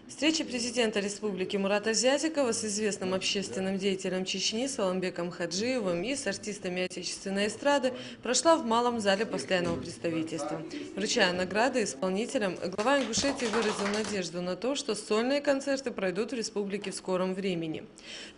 Встреча президента Республики Мурата Зятикова с известным общественным деятелем Чечни Саламбеком Хаджиевым и с артистами отечественной эстрады прошла в Малом зале постоянного представительства. Вручая награды исполнителям, глава Ингушетии выразил надежду на то, что сольные концерты пройдут в республике в скором времени.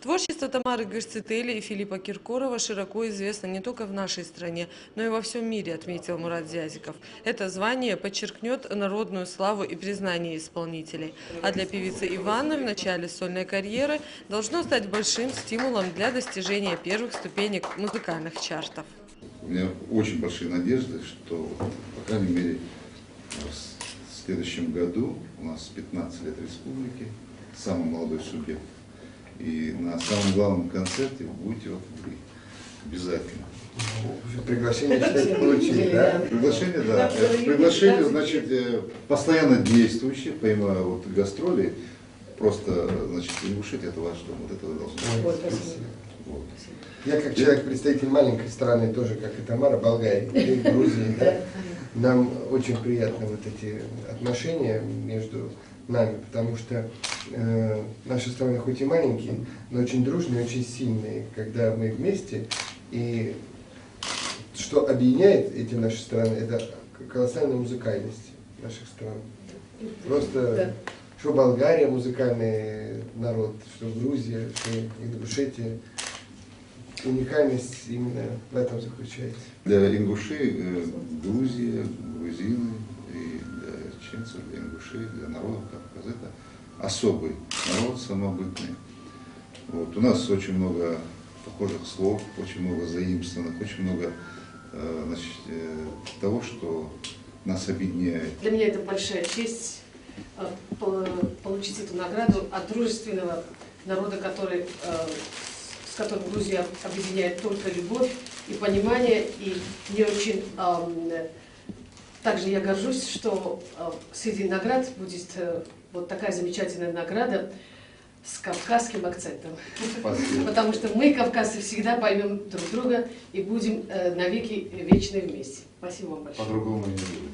Творчество Тамары Гырцетели и Филиппа Киркорова широко известно не только в нашей стране, но и во всем мире, отметил Мурат Зятиков. Это звание подчеркнет народную славу и признание исполнителей. А для певицы Иваны в начале сольной карьеры должно стать большим стимулом для достижения первых ступенек музыкальных чартов. У меня очень большие надежды, что, по крайней мере, в следующем году у нас 15 лет республики, самый молодой субъект. И на самом главном концерте вы будете вот вы. Обязательно. Приглашение, считайте, получили, да? Приглашение, да. Приглашение, значит, постоянно действующее, помимо вот гастролей, просто, значит, Ингушетия — это ваш дом, вот это вы должны быть. Вот. Я как человек, представитель маленькой страны, тоже, как и Тамара, Болгарии и Грузии, да, нам очень приятны вот эти отношения между нами, потому что наши страны хоть и маленькие, но очень дружные, очень сильные, когда мы вместе. И что объединяет эти наши страны, это колоссальная музыкальность наших стран. Просто что Болгария музыкальный народ, что Грузия, что Ингушетия. Уникальность именно в этом заключается. Для ингушей Грузия, грузины, и для чеченцев, для ингушей, для народов Кавказа — это особый народ, самобытный. Вот. У нас очень много похожих слов, очень много заимствованных, очень много значит, того, что нас объединяет. Для меня это большая честь получить эту награду от дружественного народа, с которым Грузия объединяет только любовь и понимание. И мне очень также я горжусь, что среди наград будет вот такая замечательная награда с кавказским акцентом. Спасибо. Потому что мы, кавказцы, всегда поймем друг друга и будем навеки вечны вместе. Спасибо вам большое. По-другому не будет.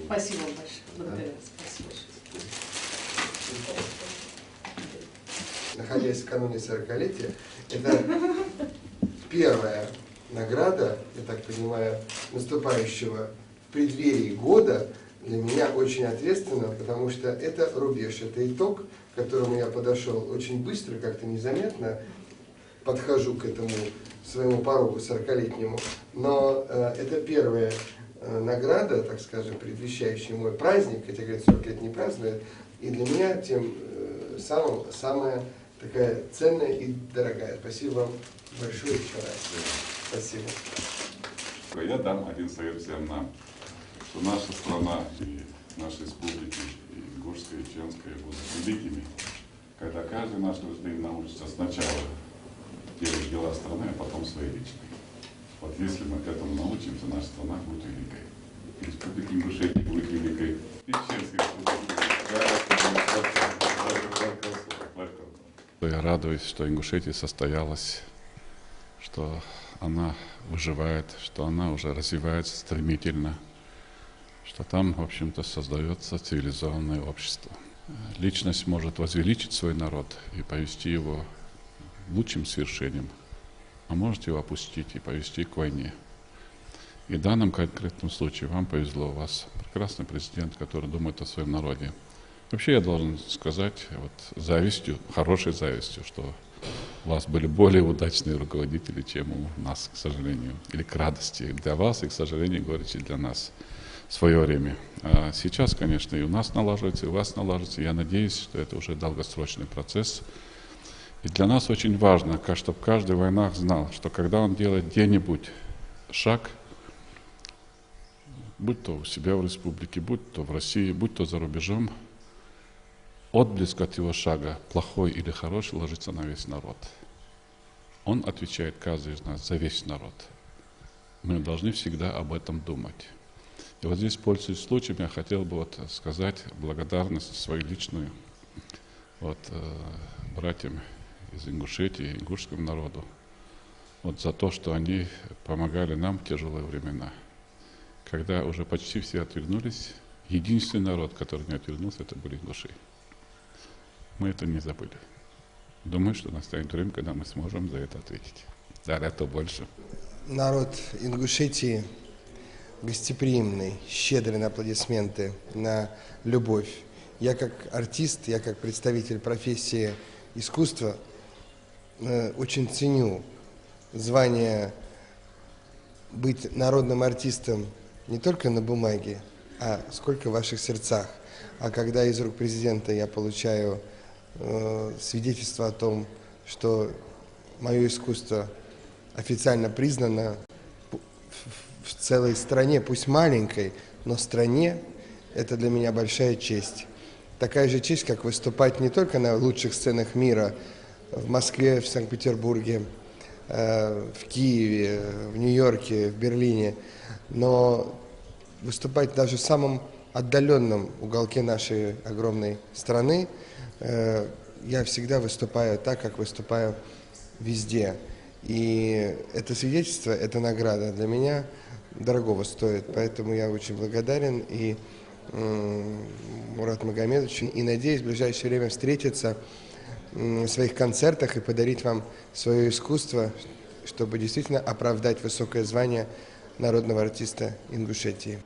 Спасибо вам большое. Благодарю вас. Спасибо большое. Находясь накануне 40-летия, это первая награда, я так понимаю, наступающего в преддверии года, для меня очень ответственно, потому что это рубеж, это итог, к которому я подошел очень быстро, как-то незаметно, подхожу к этому своему порогу 40-летнему, но это первая награда, так скажем, предвещающая мой праздник, хотя, говорят, 40 лет не празднуют, и для меня тем самым самая такая ценная и дорогая. Спасибо вам большое еще раз. Спасибо. Я дам один совет всем нам, что наша страна и наши республики, и Ингушская, и Чеченская, будут великими, когда каждый наш гражданин научится сначала делать дела страны, а потом свои личные. Вот если мы к этому научимся, наша страна будет великой. Республика Ингушетия будет великой. И Чеченская Я радуюсь, что Ингушетия состоялась, что она выживает, что она уже развивается стремительно, что там, в общем-то, создается цивилизованное общество. Личность может возвеличить свой народ и повести его лучшим свершением, а может его опустить и повести к войне. И в данном конкретном случае вам повезло, у вас прекрасный президент, который думает о своем народе. Вообще я должен сказать, вот завистью, хорошей завистью, что у вас были более удачные руководители, чем у нас, к сожалению, или к радости для вас, и, к сожалению, горечи для нас в свое время. А сейчас, конечно, и у нас налаживается, и у вас налаживается. Я надеюсь, что это уже долгосрочный процесс. И для нас очень важно, чтобы каждый в войнах знал, что когда он делает где-нибудь шаг, будь то у себя в республике, будь то в России, будь то за рубежом, отблеск от его шага, плохой или хороший, ложится на весь народ. Он отвечает, каждый из нас, за весь народ. Мы должны всегда об этом думать. И вот здесь, пользуясь случаем, я хотел бы вот сказать благодарность свою личную братьям из Ингушетии, ингушскому народу, за то, что они помогали нам в тяжелые времена. Когда уже почти все отвернулись, единственный народ, который не отвернулся, это были ингуши. мы это не забыли. Думаю, что настанет время, когда мы сможем за это ответить. Да, то больше. Народ Ингушетии гостеприимный, щедрый на аплодисменты, на любовь. Я как артист, я как представитель профессии искусства очень ценю звание быть народным артистом не только на бумаге, а сколько в ваших сердцах. А когда из рук президента я получаю свидетельство о том, что мое искусство официально признано в целой стране, пусть маленькой, но стране, это для меня большая честь. Такая же честь, как выступать не только на лучших сценах мира, в Москве, в Санкт-Петербурге, в Киеве, в Нью-Йорке, в Берлине, но выступать даже в самом отдаленном уголке нашей огромной страны, я всегда выступаю так, как выступаю везде. И это свидетельство, эта награда для меня дорогого стоит, поэтому я очень благодарен и Мурату Магомедовичу, и надеюсь в ближайшее время встретиться в своих концертах и подарить вам свое искусство, чтобы действительно оправдать высокое звание народного артиста Ингушетии.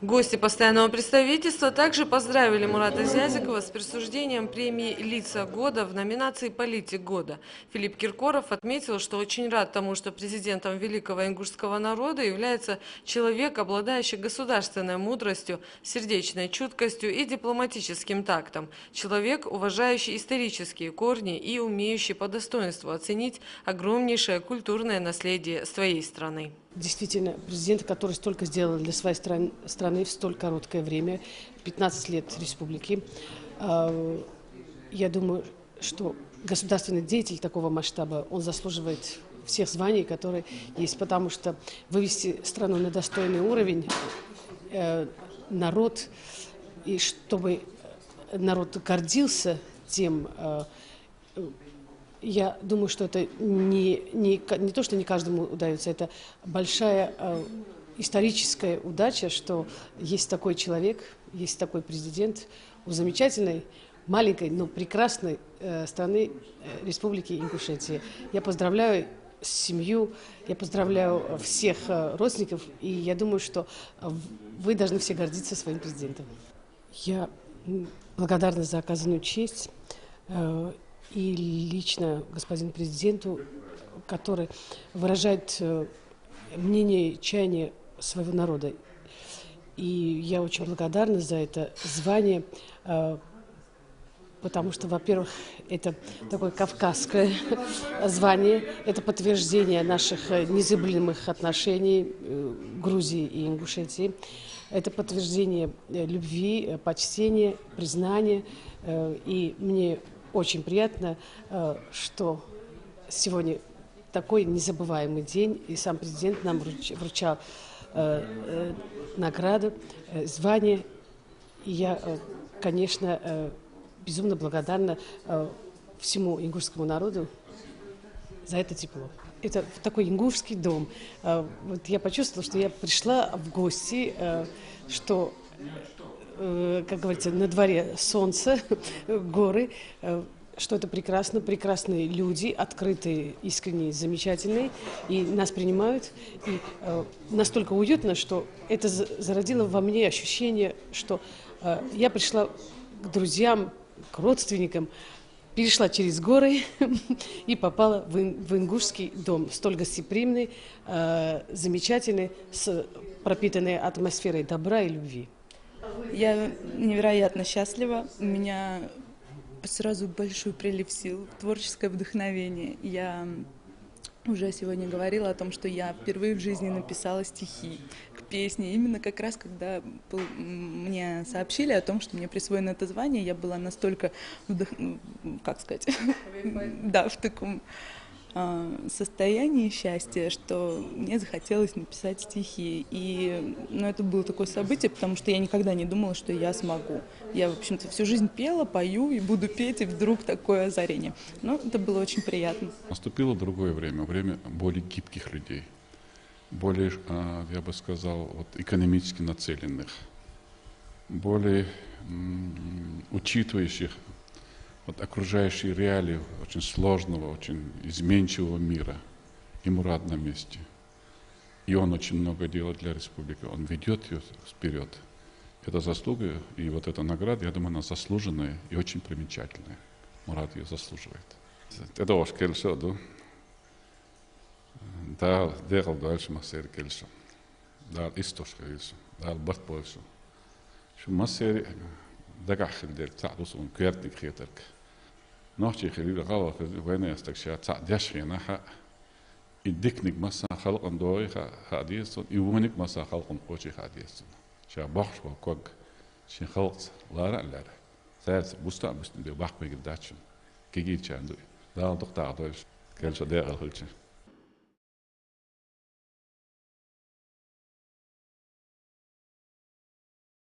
Гости постоянного представительства также поздравили Мурата Зязикова с присуждением премии «Лица года» в номинации «Политик года». Филипп Киркоров отметил, что очень рад тому, что президентом великого ингушского народа является человек, обладающий государственной мудростью, сердечной чуткостью и дипломатическим тактом. Человек, уважающий исторические корни и умеющий по достоинству оценить огромнейшее культурное наследие своей страны. Действительно, президент, который столько сделал для своей страны в столь короткое время, 15 лет республики. Я думаю, что государственный деятель такого масштаба, он заслуживает всех званий, которые есть, потому что вывести страну на достойный уровень, народ, и чтобы народ гордился тем, я думаю, что это не то, что не каждому удается, это большая историческая удача, что есть такой человек, есть такой президент у замечательной, маленькой, но прекрасной страны Республики Ингушетия. Я поздравляю семью, я поздравляю всех родственников, и я думаю, что вы должны все гордиться своим президентом. Я благодарна за оказанную честь. И лично господину президенту, который выражает мнение, чаяние своего народа. И я очень благодарна за это звание, потому что, во-первых, это такое кавказское звание, это подтверждение наших незыблемых отношений Грузии и Ингушетии, это подтверждение любви, почтения, признания, и мне очень приятно, что сегодня такой незабываемый день, и сам президент нам вручал награду, звание. И я, конечно, безумно благодарна всему ингушскому народу за это тепло. Это такой ингушский дом. Вот я почувствовала, что я пришла в гости, что, как говорится, на дворе солнце, горы, что это прекрасно, прекрасные люди, открытые, искренние, замечательные, и нас принимают. И настолько уютно, что это зародило во мне ощущение, что я пришла к друзьям, к родственникам, перешла через горы и попала в ингушский дом, столь гостеприимный, замечательный, с пропитанной атмосферой добра и любви. Я невероятно счастлива. У меня сразу большой прилив сил, творческое вдохновение. Я уже сегодня говорила о том, что я впервые в жизни написала стихи к песне. Именно как раз, когда мне сообщили о том, что мне присвоено это звание, я была настолько, как сказать, да, в таком состоянии счастья, что мне захотелось написать стихи. И это было такое событие, потому что я никогда не думала, что я смогу. Я, в общем-то, всю жизнь пела, пою и буду петь, и вдруг такое озарение. Но это было очень приятно. Наступило другое время, время более гибких людей, более, я бы сказал, вот, экономически нацеленных, более учитывающих вот окружающие реалии очень сложного, очень изменчивого мира. И Мурат на месте. И он очень много делает для республики. Он ведет ее вперед. Это заслуга, и вот эта награда, я думаю, она заслуженная и очень примечательная. Мурат ее заслуживает. Это уж келшо, да? Да, дел дальше массер келшо. Да, истош келшо. Да, бат больше. Что массер дагахил дер цадусун квертик хетерк. Ночи хилил гава война стакша цадяшхина ха идикник масса халкан дой хадисон и уник масса халкан очи хадисон. Ша бахш ваког шин халкс лара лара. Сэрс буста бустин де бах бегдачен. Киги чанду. Да доктор дойш келшо дер хэлчен.